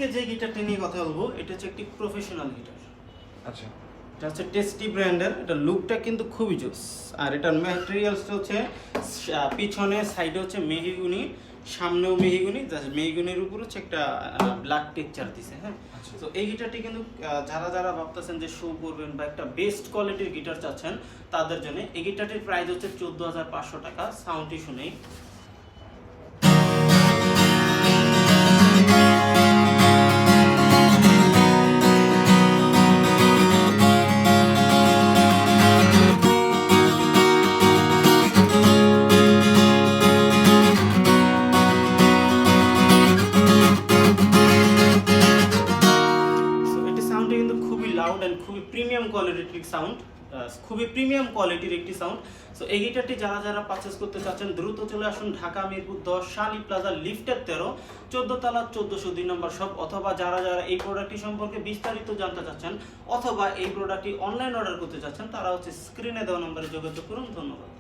আজকে যে গিটারটা নিয়ে কথা বলবো এটা হচ্ছে একটি প্রফেশনাল গিটার। আচ্ছা, এটা হচ্ছে টেস্টি ব্র্যান্ডের। এটা লুকটা কিন্তু খুবই জোস। আর এটার ম্যাটেরিয়ালসটা হচ্ছে পিছনে সাইডে হচ্ছে মেহগনি, সামনেও মেহগনি, জাস্ট মেহগনির উপর হচ্ছে একটা ব্ল্যাক টেক্সচার দিছে। হ্যাঁ, তো এই গিটারটি কিন্তু যারা যারা ভাবতেছেন যে শো করবেন বা একটা বেস্ট কোয়ালিটির গিটার চাচ্ছেন তাদের জন্য এই গিটারটির প্রাইস হচ্ছে 14,500 টাকা। সাউন্ডটি শুনেই খুবই লাউড অ্যান্ড খুবই প্রিমিয়াম কোয়ালিটির সাউন্ড, খুবই প্রিমিয়াম কোয়ালিটির একটি সাউন্ড। সো এই গিটারটি যারা যারা পারচেস করতে চাচ্ছেন দ্রুত চলে আসুন ঢাকা মিরপুর 10 শালি প্লাজা লিফটের 13 14 তলা 1402 নম্বর শপ, অথবা যারা যারা এই প্রোডাক্টটি সম্পর্কে বিস্তারিত জানতে চাচ্ছেন অথবা এই প্রোডাক্টটি অনলাইন অর্ডার করতে চাচ্ছেন তারা হচ্ছে স্ক্রিনে দেওয়া নম্বরে যোগাযোগ করুন। ধন্যবাদ।